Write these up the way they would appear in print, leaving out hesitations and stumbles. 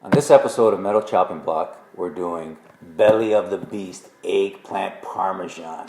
On this episode of Metal Chopping Block, we're doing Belly of the Beast Eggplant Parmesan.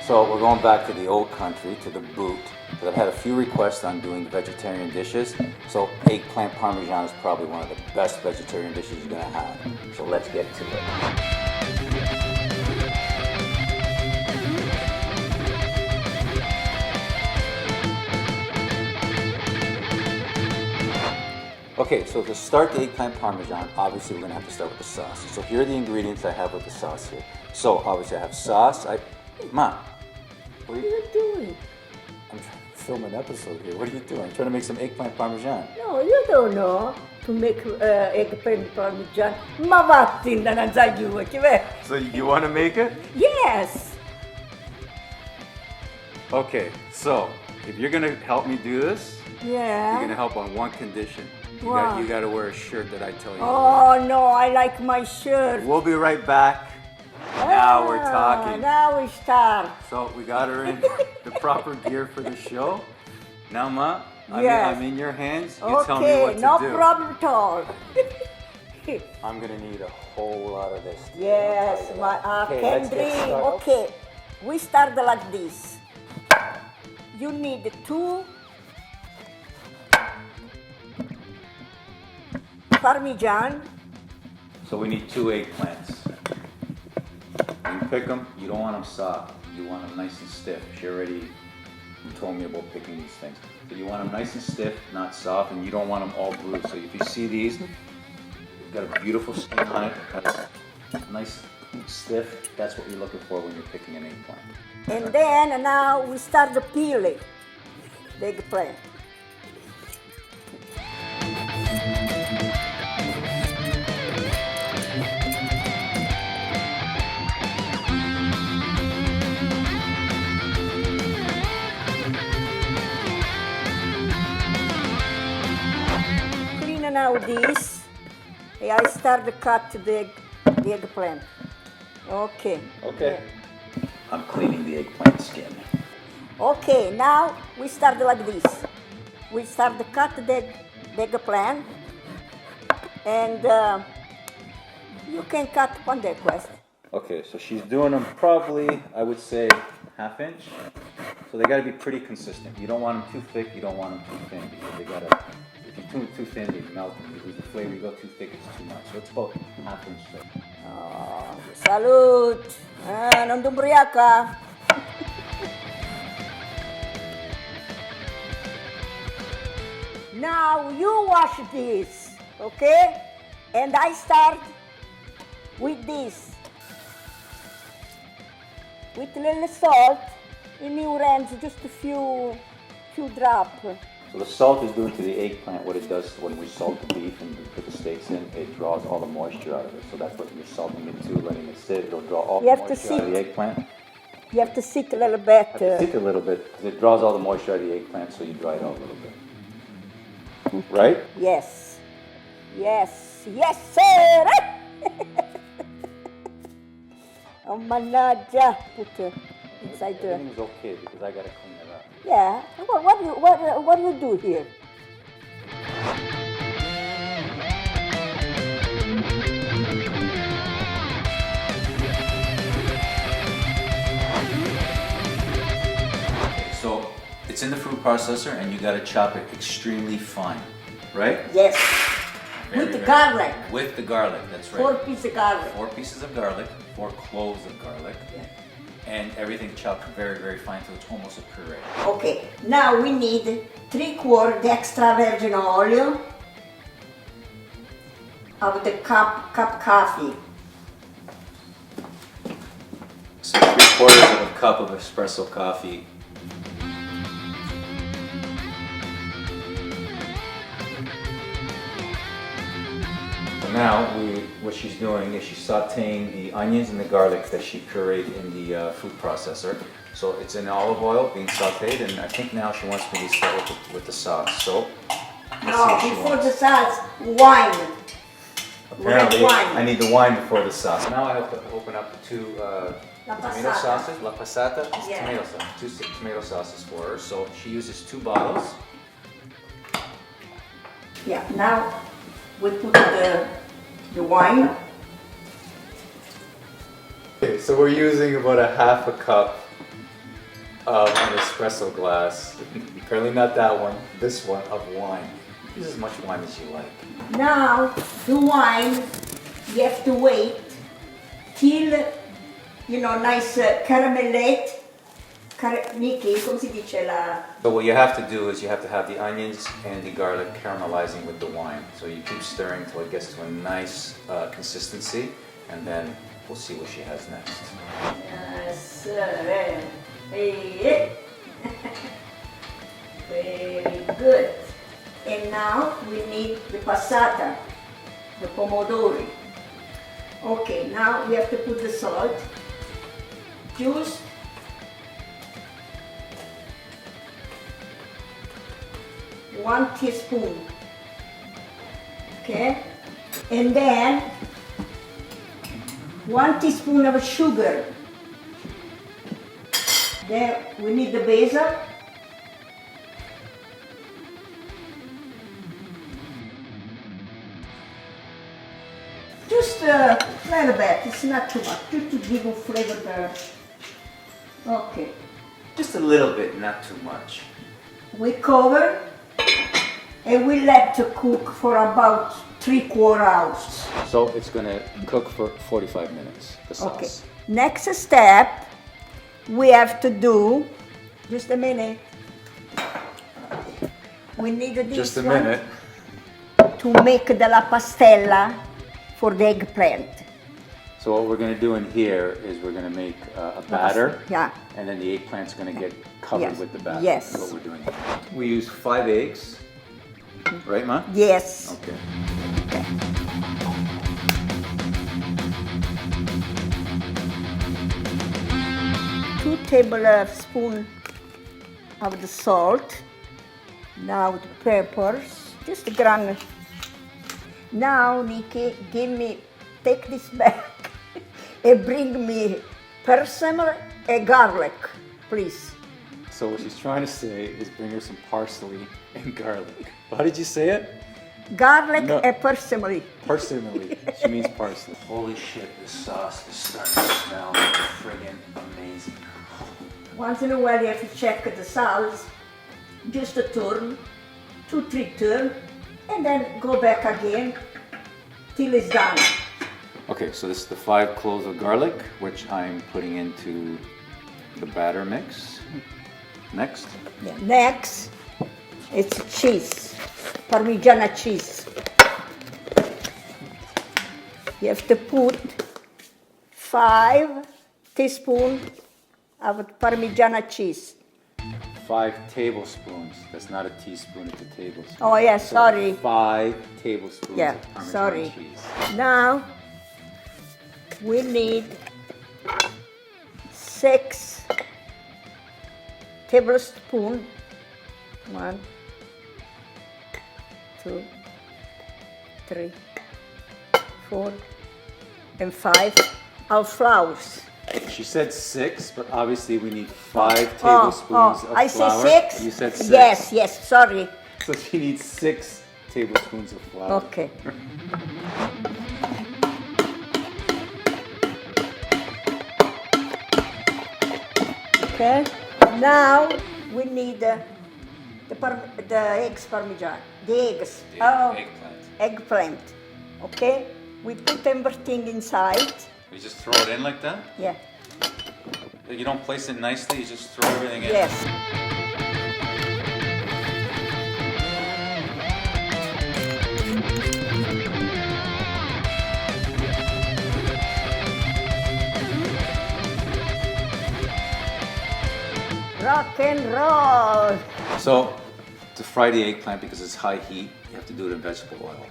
So we're going back to the old country, to the boot, because I've had a few requests on doing vegetarian dishes. So eggplant parmesan is probably one of the best vegetarian dishes you're gonna have. So let's get to it. Okay, so to start the eggplant parmesan, obviously we're gonna have to start with the sauce. So here are the ingredients I have with the sauce here. So obviously I have sauce. Mom, what are you doing? I'm trying to film an episode here. What are you doing? I'm trying to make some eggplant parmesan. No, you don't know to make eggplant parmesan. Ma vattene, non sai più, So you want to make it? Yes. Okay, so if you're gonna help me do this, Yeah. you're gonna help on one condition. What? You gotta wear a shirt that I tell you. Oh no, I like my shirt. We'll be right back. Now we're talking. Now we start. So we got her in the proper gear for the show. Now, Ma, Yes. I'm in your hands. You tell me Okay, what to no do. problem at all. I'm gonna need a whole lot of this. Yes, my Okay, let's get Kendry. started. Okay, we start like this. You need 2 Parmesan. So we need 2 eggplants. When you pick them, you don't want them soft. You want them nice and stiff. She already told me about picking these things. So you want them nice and stiff, not soft, and you don't want them all bruised. So if you see these, you've got a beautiful skin on it. That's nice, stiff. That's what you're looking for when you're picking an eggplant. And then now we start the peeling the eggplant. Clean now this. I start to cut the eggplant. Okay. Okay. I'm cleaning the eggplant skin. Okay, now we start like this. We start to cut the eggplant, and you can cut one request. Okay, so she's doing them probably, I would say, 1/2 inch. So they gotta be pretty consistent. You don't want them too thick, you don't want them too thin, because they gotta, if you do too thin, they melt and you lose the flavor. You go too thick, it's too much. So it's about 1/2 inch thick. Oh, salute! Non d'ubriaca. Now you wash this, okay? And I start with this. With little salt in your hands, just a few drops. So the salt is doing to the eggplant what it does when we salt the beef and we put the steaks in. It draws all the moisture out of it. So that's what you're salting it to, letting it sit. It'll draw all the moisture out of the eggplant. You have to sit a little bit. Sit a little bit, because it draws all the moisture out of the eggplant, so you dry it out a little bit. Right? Yes. Yes. Yes, sir! Oh, mannaggia. Put inside the... Everything's okay, because I gotta clean it up. Yeah. What do you do here? So it's in the food processor, and you gotta chop it extremely fine, right? Yes. Very, With the very- garlic. With the garlic, that's right. 4 pieces of garlic. 4 pieces of garlic, 4 cloves of garlic, Yeah. and everything chopped very, very fine till it's almost a puree. Okay. Now we need 3/4 extra virgin oil of the cup coffee. So 3/4 of a cup of espresso coffee. Now, what she's doing is she's sauteing the onions and the garlic that she pureed in the food processor. So it's in olive oil being sauteed, and I think now she wants me to start with the sauce. So No, before the sauce, wine. Apparently, Red wine. I need the wine before the sauce. Now I have to open up the two La tomato passata. sauces. La passata is Yeah. tomato sauce. Two tomato sauces for her. So she uses 2 bottles. Yeah, now we put the wine. Okay, so we're using about a half a cup of an espresso glass. Apparently not that one, this one of wine. Use as much wine as you like. Now the wine, you have to wait till, nice caramellate. Nicky, come si dice la... So what you have to do is you have to have the onions and the garlic caramelizing with the wine. So you keep stirring until it gets to a nice consistency, and then we'll see what she has next. Yes, very good. And now we need the passata, the pomodori. Okay, now we have to put the salt. Just 1 teaspoon. Okay? And then 1 teaspoon of sugar. Then we need the basil. Just a little bit, it's not too much, just to give a flavor there. Okay, Just a little bit, not too much. we cover and we let to cook for about 3/4 hours. So it's gonna cook for 45 minutes, the sauce. Okay, next step, we have to do, just a minute. We need this Just a one minute. to make the la pastella for the eggplant. So what we're gonna do in here is we're gonna make a batter. Yeah. And then the eggplant's gonna get covered Yes. with the batter. Yes. That's what we're doing. We use 5 eggs, right, Ma? Yes. Okay. 2 tablespoons of the salt. Now the peppers, just a gran. Now, Nikki, take this back and bring me persimmon and garlic, please. So what she's trying to say is bring her some parsley and garlic. How did you say it? Garlic No. and persimmon. Parsimony. She means parsley. Holy shit, this sauce is starting to smell friggin' amazing. Once in a while, you have to check the salt, just a turn, 2-3 turns, and then go back again till it's done. Okay, so this is the 5 cloves of garlic, which I'm putting into the batter mix. Next. Yeah. Next, it's cheese, Parmigiana cheese. You have to put 5 teaspoons of Parmigiana cheese. 5 tablespoons. That's not a teaspoon, it's a tablespoon. Oh yeah, So sorry. 5 tablespoons Yeah, of Parmesan sorry. cheese. Now, we need 6 tablespoons. 1, 2, 3, 4, and 5 of flours. She said 6, but obviously we need 5 tablespoons of I flour. say 6? You said 6. Yes, sorry. So she needs 6 tablespoons of flour. Okay. Okay. Now we need the eggs parmesan. The eggs. Eggplant. Eggplant. Okay. We put everything inside. You just throw it in like that? Yeah. You don't place it nicely, you just throw everything in? Yes. Rock and roll. So, to fry the eggplant, because it's high heat, you have to do it in vegetable oil.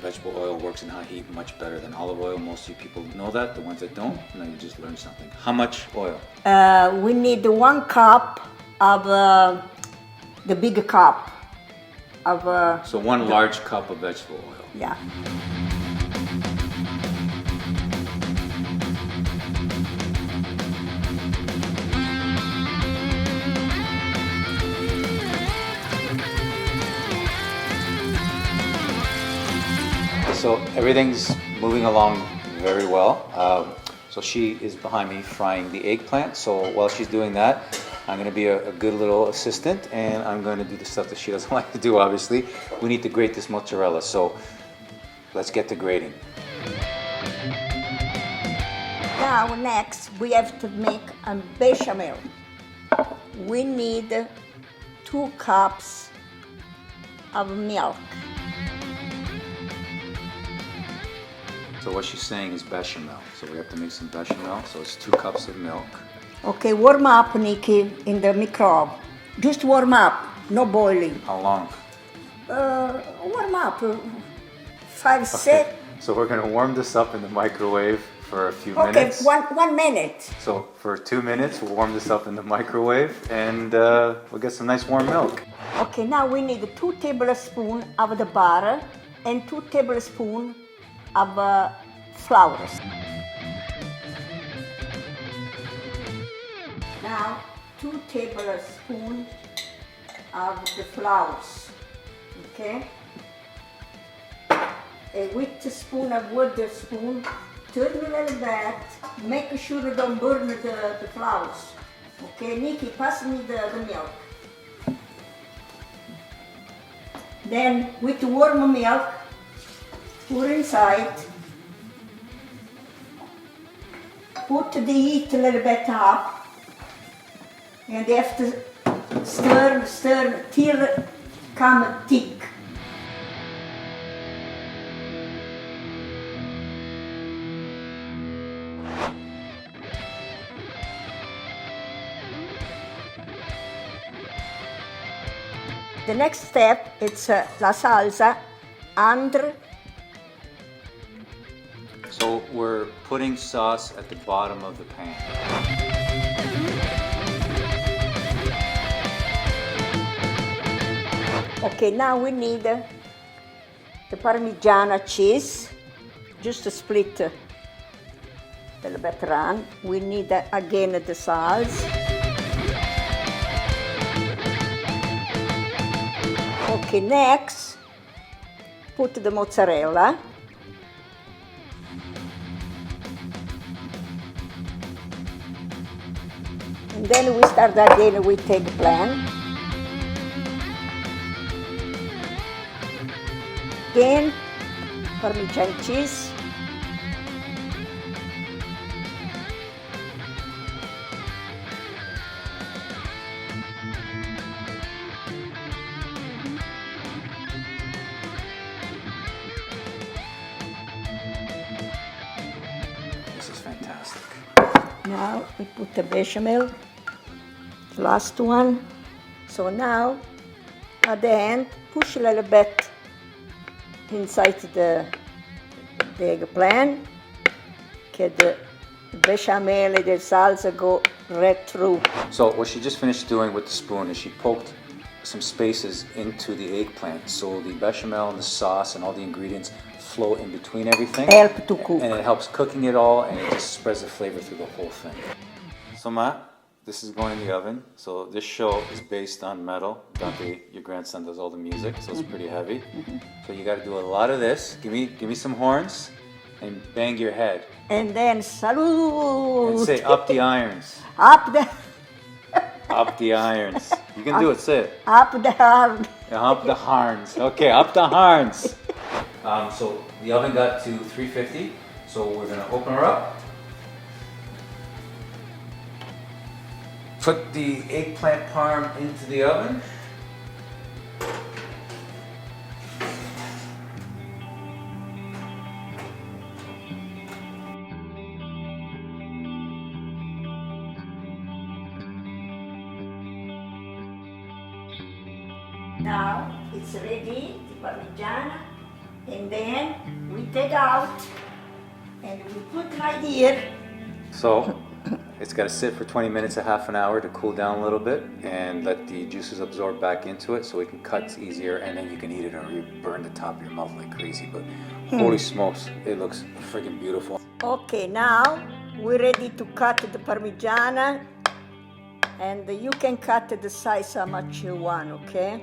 Vegetable oil works in high heat much better than olive oil. Most of you people know that. The ones that don't, now you just learned something. How much oil? We need 1 cup of the big cup. of So 1 large cup of vegetable oil. yeah. So everything's moving along very well. So she is behind me frying the eggplant. So while she's doing that, I'm going to be a good little assistant, and I'm going to do the stuff that she doesn't like to do, obviously. We need to grate this mozzarella, so let's get to grating. Now next we have to make a bechamel. We need 2 cups of milk. So what she's saying is bechamel. So we have to make some bechamel. So it's 2 cups of milk. Okay, warm up, Nikki, in the microwave. Just warm up, no boiling. How long? Warm up, 5, 6. So we're going to warm this up in the microwave for a few Okay, minutes. one minute. So for 2 minutes, we'll warm this up in the microwave, and we'll get some nice warm milk. Okay, now we need 2 tablespoons of the butter and 2 tablespoons of flour. Now 2 tablespoons of the flours, okay? A whipped spoon of wooden spoon, turn a little bit, make sure you don't burn the flours. Okay, Nikki, pass me the milk. Then with warm milk, pour inside. Put the heat a little bit up, and you have to stir till come thick. The next step is la salsa under. So we're putting sauce at the bottom of the pan. Okay, now we need the Parmigiana cheese, just to split a little bit around. We need again the salt. Okay, next, put the mozzarella. And then we start again with eggplant. Again, Parmesan cheese. This is fantastic. Now we put the bechamel, the last one. So now, at the end, push a little bit inside the eggplant, that the bechamel and the salsa go right through. So what she just finished doing with the spoon is she poked some spaces into the eggplant, so the bechamel and the sauce and all the ingredients flow in between everything. Help to cook. And it helps cooking it all, and it just spreads the flavor through the whole thing. So Matt, this is going in the oven. So this show is based on metal. Dante, your grandson, does all the music, so it's pretty heavy. So you got to do a lot of this. Give me some horns, and bang your head, And then salute. and say up the irons, Up the up the irons. You can do it. Say it. up the hard. Up the harns. Okay, up the harns. So the oven got to 350. So we're gonna open her up. Put the eggplant parm into the oven. Now it's ready, the Parmigiana, and then we take out and we put right here. So It's got to sit for 20 minutes, a half an hour to cool down a little bit and let the juices absorb back into it so we can cut easier, and then you can eat it or you burn the top of your mouth like crazy. But holy smokes, it looks freaking beautiful. Okay, now we're ready to cut the Parmigiana, and you can cut the size how much you want, okay?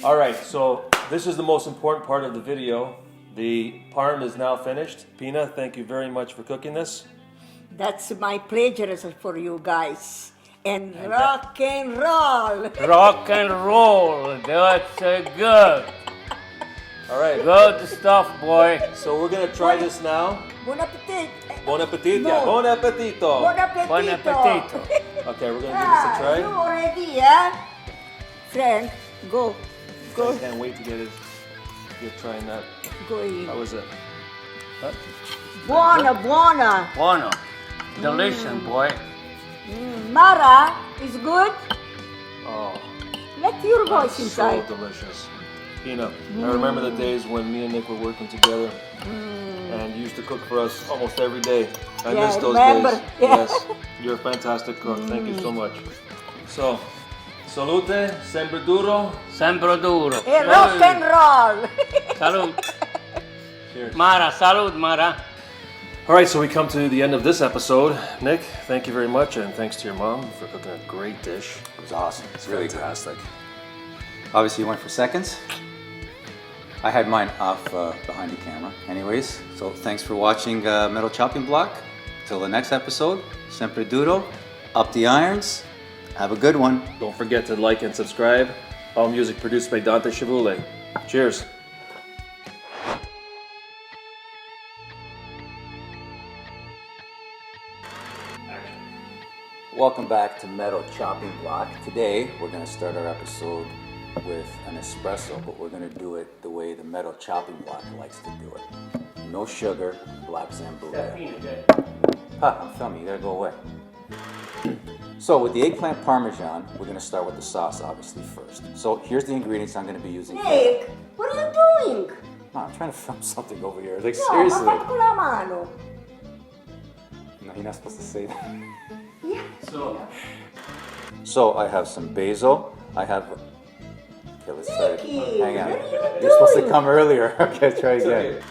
All right, so this is the most important part of the video. The parm is now finished. Pina, thank you very much for cooking this. That's my pleasure for you guys. And rock and roll. Rock and roll, that's good. All right, Good stuff, boy. so we're gonna try this now. Bon appetit. Bon appetit, No. yeah, bon appetito. Bon appetito. Buon appetito. Okay, we're gonna give this a try. You already, yeah? Friend, go. I Go, can't wait to get trying that. go in. How was it? Buona, buona. Buono. Delicious, boy. Mara is good. Oh, Let your voice so inside. delicious. Pina, I remember the days when me and Nick were working together, and you used to cook for us almost every day. I Yeah, miss those remember. days. Yeah. Yes, you're a fantastic cook. Thank you so much. So, salute, sempre duro. Sempre duro. E rock and roll. Salud. Cheers. Mara, salud, Mara. All right, so we come to the end of this episode. Nick, thank you very much, and thanks to your mom for cooking a great dish. It was awesome. It's really good. Fantastic. Obviously, you went for seconds. I had mine off behind the camera. Anyways, so thanks for watching Metal Chopping Block. Till the next episode, sempre duro, up the irons. Have a good one. Don't forget to like and subscribe. All music produced by Dante Schiavulli. Cheers. Welcome back to Metal Chopping Block. Today, we're going to start our episode with an espresso, but we're going to do it the way the Metal Chopping Block likes to do it. No sugar, black Zambuca. I'm filming, you gotta go away. So with the eggplant parmesan, we're going to start with the sauce, obviously, first. So here's the ingredients I'm going to be using. Nick, what are you doing? No, I'm trying to film something over here. Like, No, seriously. ma fai con la mano. No, you're not supposed to say that. Yeah. So I have some basil. I have. Okay, let's start. Nicky, Hang on. what are you You're supposed to doing? come earlier. Okay, try again.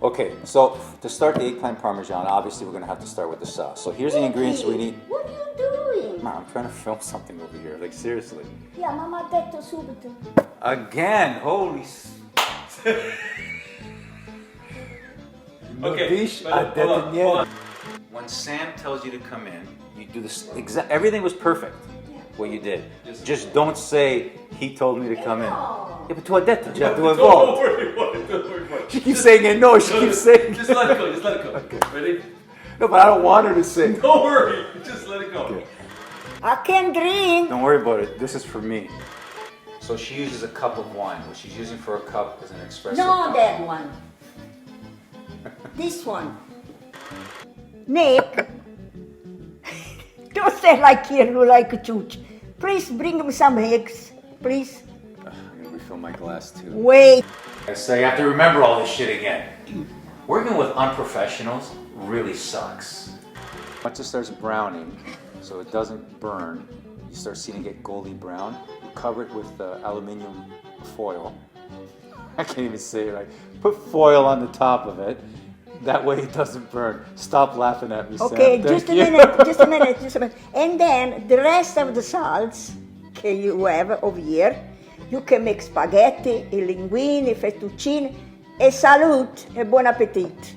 Okay, so to start the eggplant parmesan, obviously we're gonna have to start with the sauce. So here's the ingredients we need. What are you doing? Mom, I'm trying to film something over here. Like, seriously. Yeah, mamma ha detto subito. Again, holy. Okay, but hold on. When Sam tells you to come in, you do this exact. Everything was perfect. What you did. Just don't say he told me to come in. No. Yeah, but tu ha detto, you have to Don't involve. worry about it. Don't worry about it. She keeps saying it. No, she keeps saying. Just let it go. Just let it go. Ready? No, but I don't want her to say. Don't worry. Just let it go. Okay. I can drink. Don't worry about it. This is for me. So she uses a cup of wine. What she's using for a cup is an espresso. No, cup. that one. This one. Nick, don't say like you like a chooch. Please bring me some eggs, please. I'm gonna refill my glass too. Wait. So you have to remember all this shit again. Working with unprofessionals really sucks. Once it starts browning, so it doesn't burn, you start seeing it get goldy brown. You cover it with aluminum foil. I can't even say it right. Put foil on the top of it. That way it doesn't burn. Stop laughing at me, Okay, Sam. just a Thank you. minute, just a minute, just a minute. And then the rest of the salts that you have over here, you can make spaghetti, i linguini, fettuccine, e salute, e buon appetit.